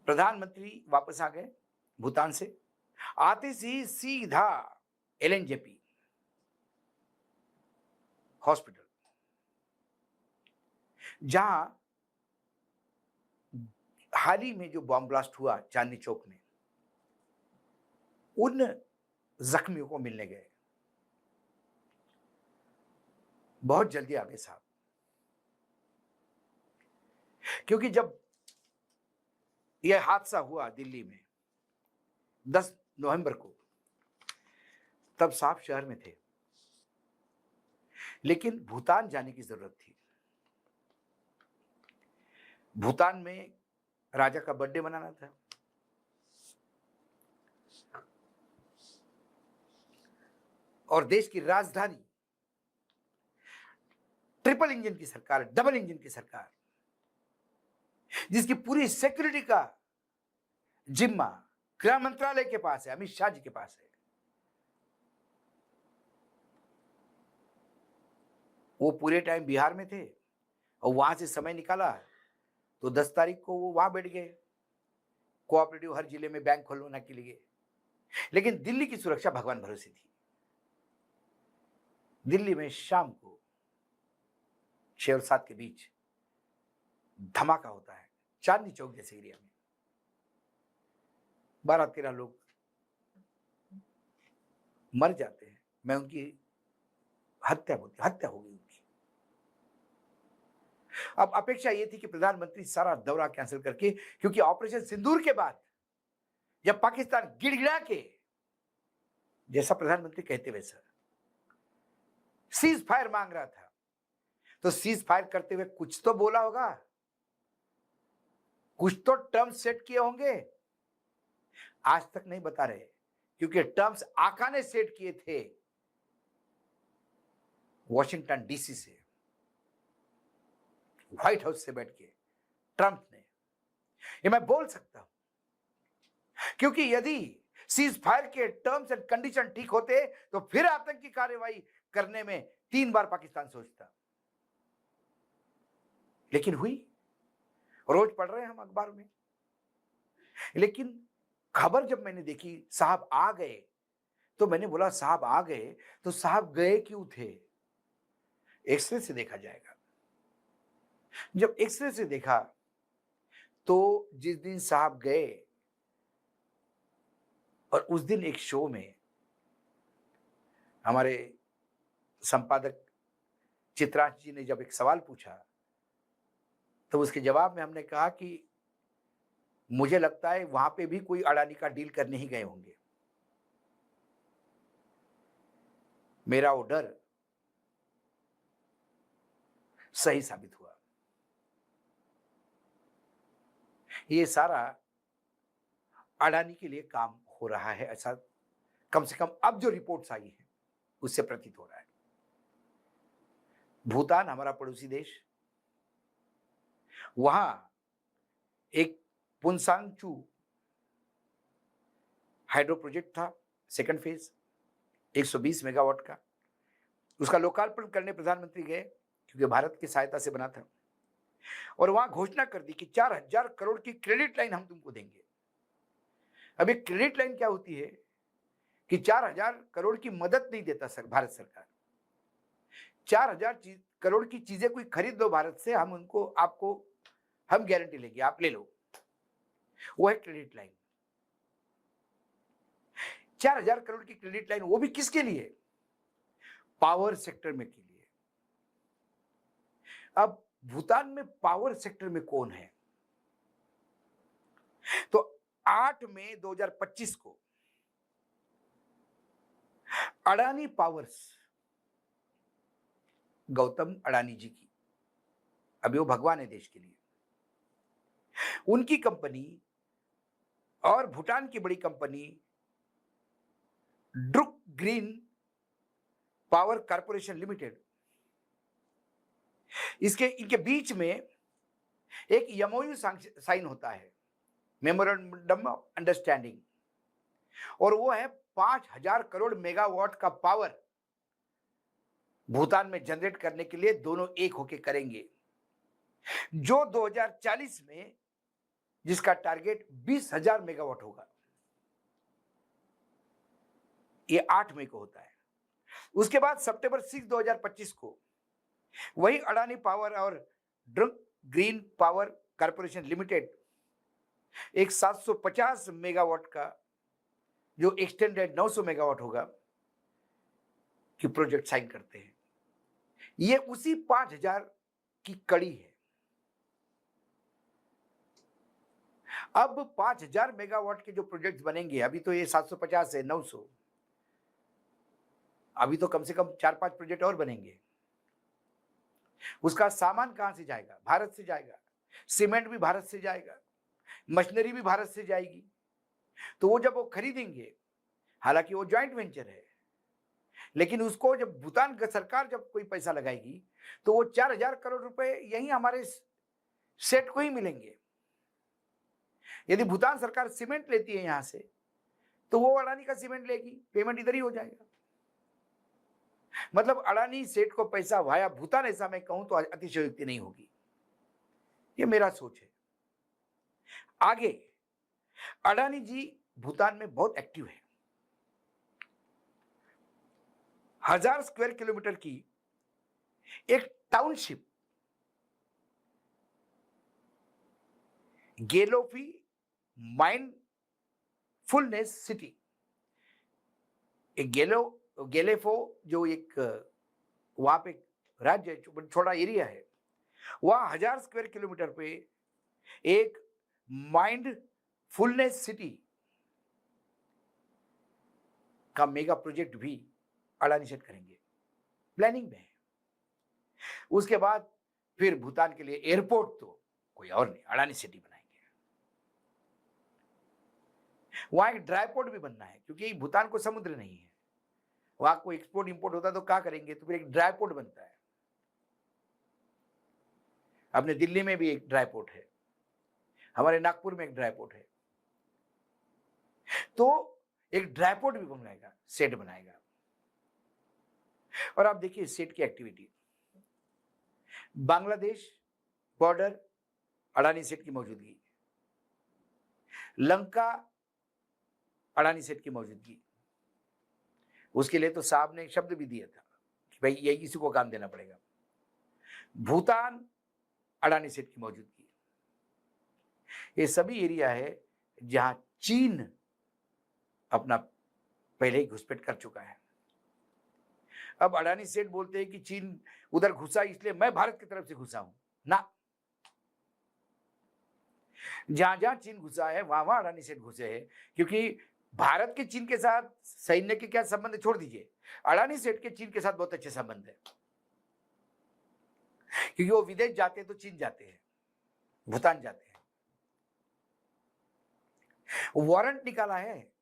प्रधानमंत्री वापस आ गए भूटान से। आते ही सीधा एलएनजेपी हॉस्पिटल, जहां हाल ही में जो बॉम्ब ब्लास्ट हुआ चांदनी चौक में, उन जख्मियों को मिलने गए। बहुत जल्दी आ गए साहब, क्योंकि जब यह हादसा हुआ दिल्ली में 10 नवंबर को, तब साहब शहर में थे, लेकिन भूटान जाने की जरूरत थी। भूटान में राजा का बर्थडे मनाना था, और देश की राजधानी, ट्रिपल इंजन की सरकार, डबल इंजन की सरकार, जिसकी पूरी सिक्योरिटी का जिम्मा गृह मंत्रालय के पास है, अमित शाह जी के पास है, वो पूरे टाइम बिहार में थे और वहां से समय निकाला तो 10 तारीख को वो वहां बैठ गए कोऑपरेटिव हर जिले में बैंक खोलने के लिए। लेकिन दिल्ली की सुरक्षा भगवान भरोसे थी। दिल्ली में शाम को 6 और 7 के बीच धमाका होता है चांदनी चौक जैसे एरिया में। 12-13 लोग मर जाते हैं। मैं उनकी हत्या हो गई उनकी। अब अपेक्षा यह थी कि प्रधानमंत्री सारा दौरा कैंसिल करके, क्योंकि ऑपरेशन सिंदूर के बाद जब पाकिस्तान गिड़गिड़ा के, जैसा प्रधानमंत्री कहते वैसा सीज फायर मांग रहा था, तो सीज फायर करते हुए कुछ तो बोला होगा, कुछ तो टर्म्स सेट किए होंगे। आज तक नहीं बता रहे, क्योंकि टर्म्स आका ने सेट किए थे वॉशिंगटन डीसी से, व्हाइट हाउस से बैठ के ट्रंप ने। ये मैं बोल सकता हूं, क्योंकि यदि सीज फायर के टर्म्स एंड कंडीशन ठीक होते तो फिर आतंकी कार्रवाई करने में 3 बार पाकिस्तान सोचता। लेकिन हुई, रोज पढ़ रहे हैं हम अखबार में। लेकिन खबर जब मैंने देखी साहब आ गए, तो मैंने बोला साहब आ गए तो साहब गए क्यों थे? एक्सरे से देखा जाएगा। जब एक्सरे से देखा तो जिस दिन साहब गए, और उस दिन एक शो में हमारे संपादक चित्रांश जी ने जब एक सवाल पूछा, तो उसके जवाब में हमने कहा कि मुझे लगता है वहां पे भी कोई अडानी का डील करने ही गए होंगे। मेरा वो डर सही साबित हुआ। ये सारा अडानी के लिए काम हो रहा है, ऐसा कम से कम अब जो रिपोर्ट्स आई है उससे प्रतीत हो रहा है। भूटान हमारा पड़ोसी देश, वहां एक पुनसांगचू हाइड्रो प्रोजेक्ट था, सेकंड फेज 120 मेगावाट का। उसका लोकार्पण करने प्रधानमंत्री गए, क्योंकि भारत की सहायता से बना था, और वहां घोषणा कर दी कि 4000 करोड़ की क्रेडिट लाइन हम तुमको देंगे। अब एक क्रेडिट लाइन क्या होती है कि 4000 करोड़ की मदद नहीं देता सर भारत सरकार। 4000 करोड़ की चीजें कोई खरीद लो भारत से, हम उनको आपको हम गारंटी लेंगे, आप ले लो, वो है क्रेडिट लाइन। 4000 करोड़ की क्रेडिट लाइन, वो भी किसके लिए? पावर सेक्टर में के लिए। अब भूटान में पावर सेक्टर में कौन है? तो 8 मई 2025 को अडानी पावर्स, गौतम अडानी जी की, अभी वो भगवान है देश के लिए, उनकी कंपनी और भूटान की बड़ी company Druk green power corporation limited, इनके बीच में एक एमओयू साइन होता है, मेमोरेंडम ऑफ अंडरस्टैंडिंग, और वो है 5000 करोड़ मेगावाट का पावर भूटान में जनरेट करने के लिए दोनों एक होकर करेंगे, जो 2040 में जिसका टारगेट 20,000 मेगावाट होगा। ये 8 मई को होता है। उसके बाद सितंबर 6, 2025 को वही अडानी पावर और drunk green power corporation limited एक 750 मेगावाट का जो एक्सटेंडेड 900 मेगावाट होगा कि प्रोजेक्ट साइन करते हैं। ये उसी 5,000 की कड़ी है। अब 5,000 मेगावाट के जो प्रोजेक्ट बनेंगे, अभी तो ये 750 है, 900, अभी तो कम से कम 4-5 प्रोजेक्ट और बनेंगे। उसका सामान कहां से जाएगा? भारत से जाएगा। सीमेंट भी भारत से जाएगा, मशीनरी भी भारत से जाएगी। तो वो जब वो खरीदेंगे, हालांकि वो जॉइंट वेंचर है, लेकिन उसको जब भूटान की सरकार जब कोई पैसा लगाएगी तो वो 4,000 करोड़ रुपए यही हमारे सेट को ही मिलेंगे। यदि भूटान सरकार सीमेंट लेती है यहां से, तो वो अडानी का सीमेंट लेगी, पेमेंट इधर ही हो जाएगा। मतलब अडानी सेठ को पैसा वाया भूटान, ऐसा मैं कहूं तो अतिशयोक्ति नहीं होगी। ये मेरा सोच है। आगे अडानी जी भूटान में बहुत एक्टिव है। 1000 स्क्वायर किलोमीटर की एक टाउनशिप गेलोफी माइंडफुलनेस सिटी, एक गेलेफो जो एक वहां पे राज्य छोटा एरिया है, वहां 1000 स्क्वायर किलोमीटर पे एक माइंडफुलनेस सिटी का मेगा प्रोजेक्ट भी अडानी सेट करेंगे, प्लानिंग में है। उसके बाद फिर भूटान के लिए एयरपोर्ट तो कोई और नहीं, अडानी सिटी बनाएंगे। वहां एक ड्राई पोर्ट भी बनना है, क्योंकि भूटान को समुद्र नहीं है। वहां कोई एक्सपोर्ट इंपोर्ट होता तो क्या करेंगे? तो फिर एक ड्राई पोर्ट बनता है। अपने दिल्ली में भी एक ड्राई पोर्ट है, हमारे नागपुर में एक ड्राई पोर्ट है। तो एक ड्राई पोर्ट भी बनाएगा, सेट बनाएगा। और आप देखिए सेट की activity, Bangladesh border Adani set की मौजूदगी, लंका अडानी सेट की मौजूदगी। उसके लिए तो साहब ने शब्द भी दिया था कि भाई यही इसी को काम देना पड़ेगा। भूटान अडानी सेट की मौजूदगी, ये सभी एरिया है जहां चीन अपना पहले ही घुसपैठ कर चुका है। अब अडानी सेठ बोलते हैं कि चीन उधर घुसा इसलिए मैं भारत की तरफ से घुसा हूं ना। जहां जहां चीन घुसा है वहां वहां अडानी सेठ घुसे हैं, क्योंकि भारत के चीन के साथ सैन्य के क्या संबंध छोड़ दीजिए, अडानी सेठ के चीन के साथ बहुत अच्छे संबंध है। क्योंकि वो विदेश जाते हैं तो चीन जाते हैं, भूटान जाते हैं। वारंट निकाला है